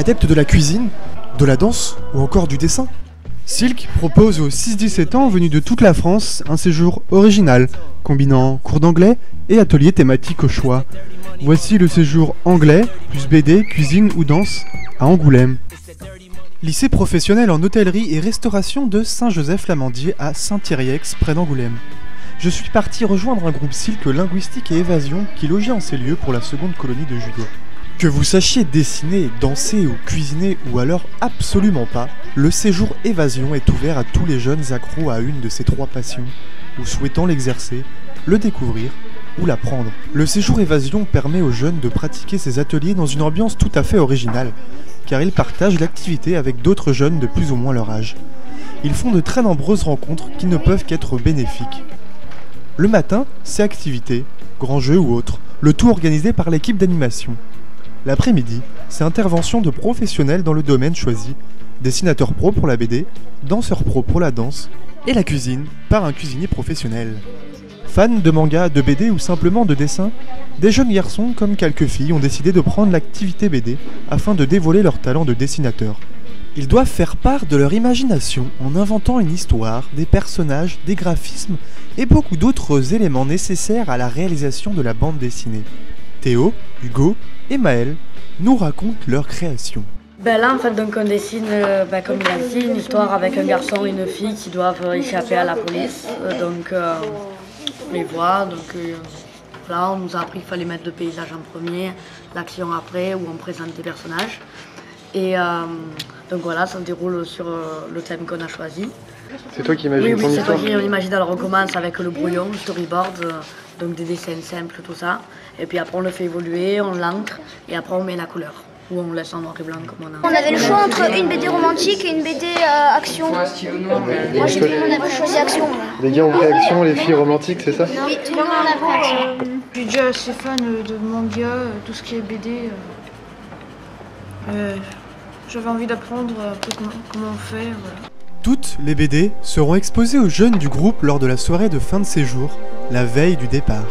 Adepte de la cuisine, de la danse ou encore du dessin, Silk propose aux 6-17 ans venus de toute la France un séjour original, combinant cours d'anglais et ateliers thématiques au choix. Voici le séjour anglais, plus BD, cuisine ou danse, à Angoulême. Lycée professionnel en hôtellerie et restauration de Saint-Joseph-l'Amandier à Saint-Thierry-Ex, près d'Angoulême. Je suis parti rejoindre un groupe Silk linguistique et évasion qui logeait en ces lieux pour la seconde colonie de juillet. Que vous sachiez dessiner, danser ou cuisiner ou alors absolument pas, le séjour évasion est ouvert à tous les jeunes accros à une de ces trois passions, ou souhaitant l'exercer, le découvrir ou l'apprendre. Le séjour évasion permet aux jeunes de pratiquer ces ateliers dans une ambiance tout à fait originale, car ils partagent l'activité avec d'autres jeunes de plus ou moins leur âge. Ils font de très nombreuses rencontres qui ne peuvent qu'être bénéfiques. Le matin, c'est activité, grands jeux ou autres, le tout organisé par l'équipe d'animation. L'après-midi, c'est intervention de professionnels dans le domaine choisi, dessinateurs pro pour la BD, danseurs pro pour la danse, et la cuisine par un cuisinier professionnel. Fans de manga, de BD ou simplement de dessin, des jeunes garçons comme quelques filles ont décidé de prendre l'activité BD afin de dévoiler leur talent de dessinateur. Ils doivent faire part de leur imagination en inventant une histoire, des personnages, des graphismes et beaucoup d'autres éléments nécessaires à la réalisation de la bande dessinée. Théo, Hugo et Maël nous racontent leur création. Là en fait donc on dessine comme il a dit une histoire avec un garçon et une fille qui doivent échapper à la police. On les voit, là on nous a appris qu'il fallait mettre le paysage en premier, l'action après où on présente des personnages. Et donc voilà, ça se déroule sur le thème qu'on a choisi. C'est toi qui imagines ton histoire? Oui, c'est toi qui imagine. Alors on commence avec le brouillon, le storyboard, donc des dessins simples, tout ça. Et puis après on le fait évoluer, on l'encre et après on met la couleur. Ou on laisse en noir et blanc comme on a. On avait le choix entre une BD romantique et une BD action. Moi on avait choisi action. Les gars ont pris action, les filles romantiques, c'est ça? Oui, tout le monde a pris action. Je suis déjà assez fan de manga, tout ce qui est BD. J'avais envie d'apprendre un peu comment on fait. Voilà. Toutes les BD seront exposées aux jeunes du groupe lors de la soirée de fin de séjour, la veille du départ.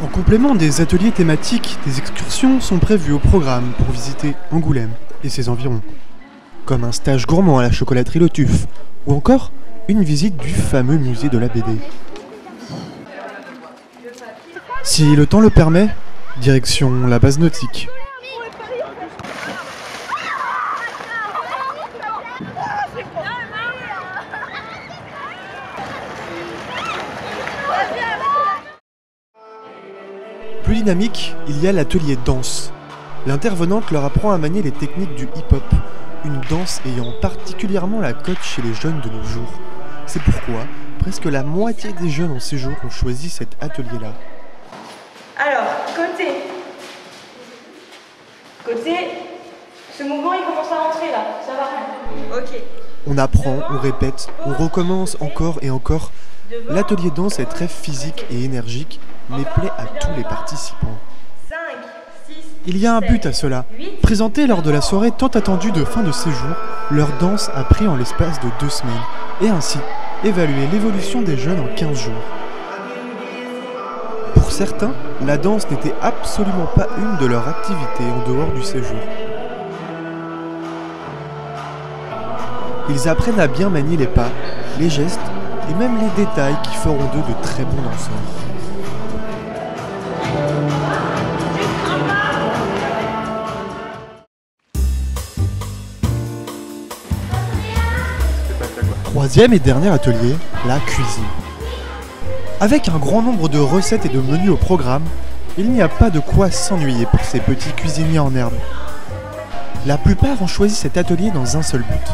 En complément des ateliers thématiques, des excursions sont prévues au programme pour visiter Angoulême et ses environs, comme un stage gourmand à la chocolaterie Le Tuf, ou encore une visite du fameux musée de la BD. Si le temps le permet, direction la base nautique. Plus dynamique, il y a l'atelier danse. L'intervenante leur apprend à manier les techniques du hip-hop, une danse ayant particulièrement la cote chez les jeunes de nos jours. C'est pourquoi presque la moitié des jeunes en séjour ont choisi cet atelier-là. Alors, côté, ce mouvement il commence à rentrer là, ça va? Ok. On apprend, on répète, on recommence encore et encore. L'atelier danse est très physique et énergique, mais plaît à tous les participants. 5, 6, il y a un but à cela. Présentée lors de la soirée tant attendue de fin de séjour, leur danse a pris en l'espace de 2 semaines, et ainsi évaluer l'évolution des jeunes en 15 jours. Pour certains, la danse n'était absolument pas une de leurs activités en dehors du séjour. Ils apprennent à bien manier les pas, les gestes et même les détails qui feront d'eux de très bons danseurs. Troisième et dernier atelier, la cuisine. Avec un grand nombre de recettes et de menus au programme, il n'y a pas de quoi s'ennuyer pour ces petits cuisiniers en herbe. La plupart ont choisi cet atelier dans un seul but.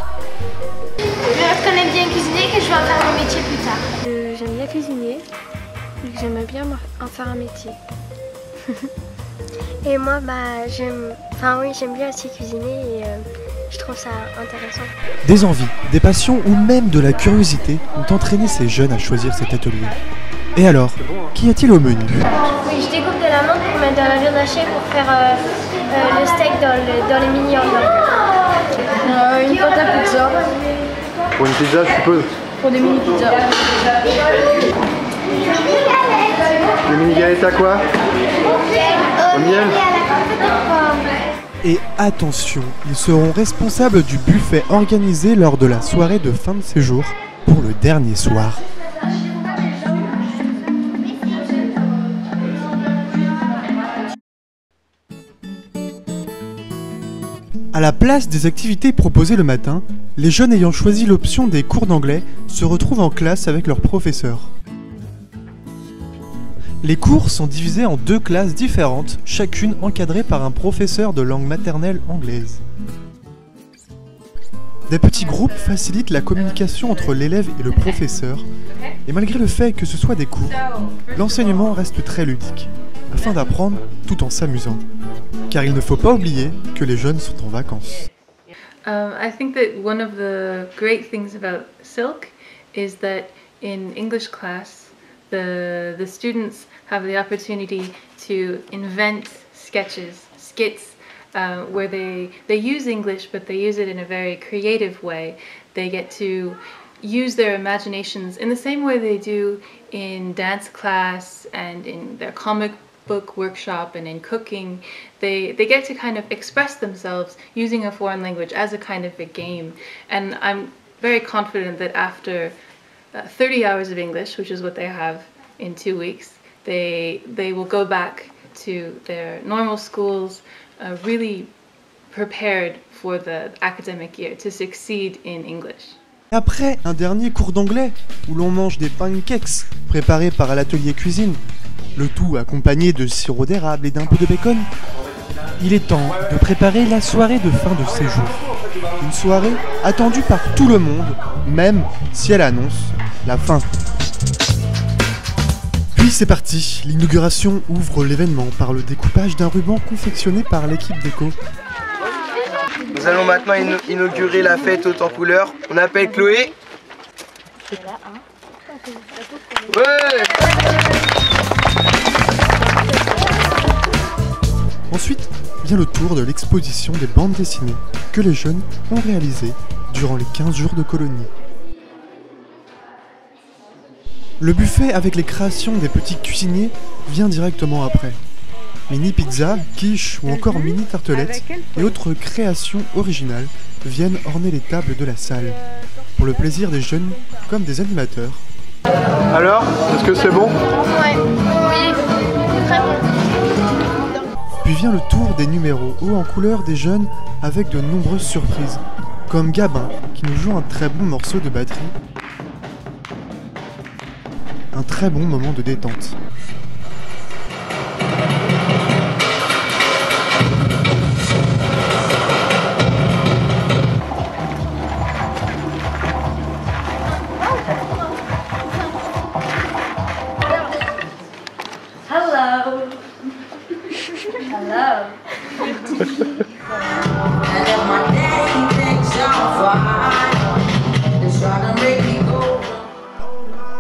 Je connais bien cuisiner et que je vais en faire un métier plus tard. J'aime bien cuisiner, j'aimerais bien en faire un métier. Et moi, j'aime bien aussi cuisiner et je trouve ça intéressant. Des envies, des passions ou même de la curiosité ont entraîné ces jeunes à choisir cet atelier. Et alors, qu'y a-t-il au menu? Oui, je découpe de la menthe pour mettre dans la viande hachée pour faire le steak dans les mini hamburgers. Une pâte à pizza. Pour une pizza, je suppose? pour des mini pizzas. Les mini-galettes à quoi? Au miel? Et attention, ils seront responsables du buffet organisé lors de la soirée de fin de séjour pour le dernier soir. À la place des activités proposées le matin, les jeunes ayant choisi l'option des cours d'anglais se retrouvent en classe avec leurs professeurs. Les cours sont divisés en 2 classes différentes, chacune encadrée par un professeur de langue maternelle anglaise. Des petits groupes facilitent la communication entre l'élève et le professeur, et malgré le fait que ce soit des cours, l'enseignement reste très ludique, afin d'apprendre tout en s'amusant. Car il ne faut pas oublier que les jeunes sont en vacances. I think that one of the great things about Silk is that in English class, the students have the opportunity to invent skits, where they use English, but they use it in a very creative way. They get to use their imaginations in the same way they do in dance class and in their comic book workshop and in cooking. They get to kind of express themselves using a foreign language as a kind of a game. And I'm very confident that after 30 hours of English, which is what they have in 2 weeks, they will go back to their normal schools, really prepared for the academic year to succeed in English. Après un dernier cours d'anglais, où l'on mange des pancakes préparés par l'atelier cuisine, le tout accompagné de sirop d'érable et d'un peu de bacon, il est temps de préparer la soirée de fin de séjour. Une soirée attendue par tout le monde, même si elle annonce la fin. Puis c'est parti, l'inauguration ouvre l'événement par le découpage d'un ruban confectionné par l'équipe déco. Nous allons maintenant inaugurer la fête haute en couleurs. On appelle Chloé. Ouais. Ensuite vient le tour de l'exposition des bandes dessinées que les jeunes ont réalisées durant les 15 jours de colonie. Le buffet avec les créations des petits cuisiniers vient directement après. Mini pizza, quiche ou encore mini tartelettes et autres créations originales viennent orner les tables de la salle, pour le plaisir des jeunes comme des animateurs. Alors, est-ce que c'est bon? Ouais, oui, très bon. Puis vient le tour des numéros hauts en couleur des jeunes avec de nombreuses surprises, comme Gabin qui nous joue un très bon morceau de batterie. Un très bon moment de détente.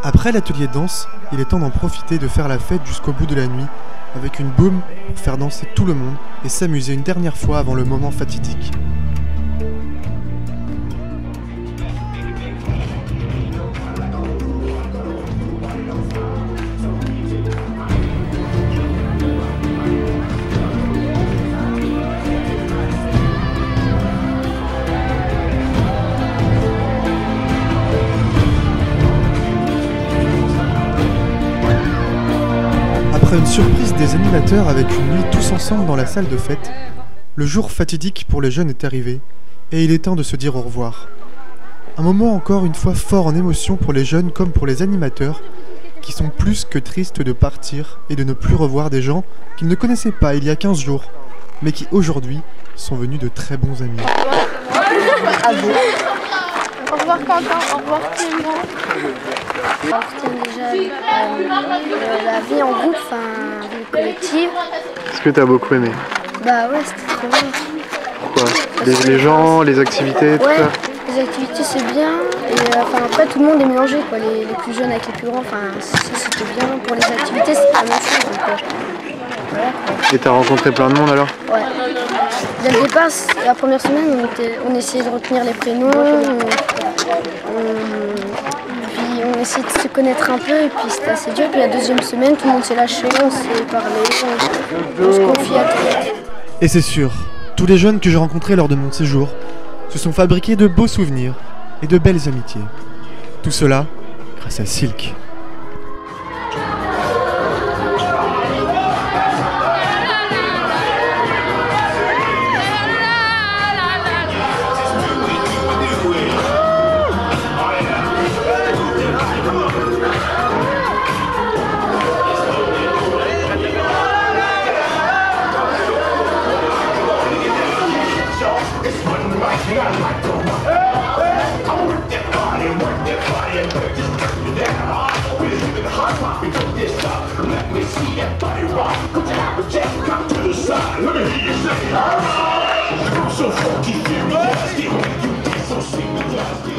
Après l'atelier danse, il est temps d'en profiter de faire la fête jusqu'au bout de la nuit, avec une boum pour faire danser tout le monde et s'amuser une dernière fois avant le moment fatidique. Après une surprise des animateurs avec une nuit tous ensemble dans la salle de fête, le jour fatidique pour les jeunes est arrivé et il est temps de se dire au revoir. Un moment encore une fois fort en émotion pour les jeunes comme pour les animateurs qui sont plus que tristes de partir et de ne plus revoir des gens qu'ils ne connaissaient pas il y a 15 jours, mais qui aujourd'hui sont venus de très bons amis. Au revoir Quentin, au revoir Tim. On retient déjà la vie en groupe, enfin, la vie collective. Est-ce que t'as beaucoup aimé? Bah ouais, c'était trop bien. Pourquoi? Les gens, les activités, tout ouais, ça? Les activités c'est bien, et enfin, après tout le monde est mélangé, quoi. Les plus jeunes avec les plus grands, enfin ça c'était bien. Pour les activités c'est la même chose, donc voilà. Et t'as rencontré plein de monde alors? Ouais. Dès le départ, la première semaine, on essayait de retenir les prénoms, essayé de se connaître un peu et puis c'était assez dur. Puis la deuxième semaine, tout le monde s'est lâché, on s'est parlé, on se confie à tout. Et c'est sûr, tous les jeunes que j'ai rencontrés lors de mon séjour se sont fabriqués de beaux souvenirs et de belles amitiés. Tout cela grâce à Silk. So funky, you so sweet.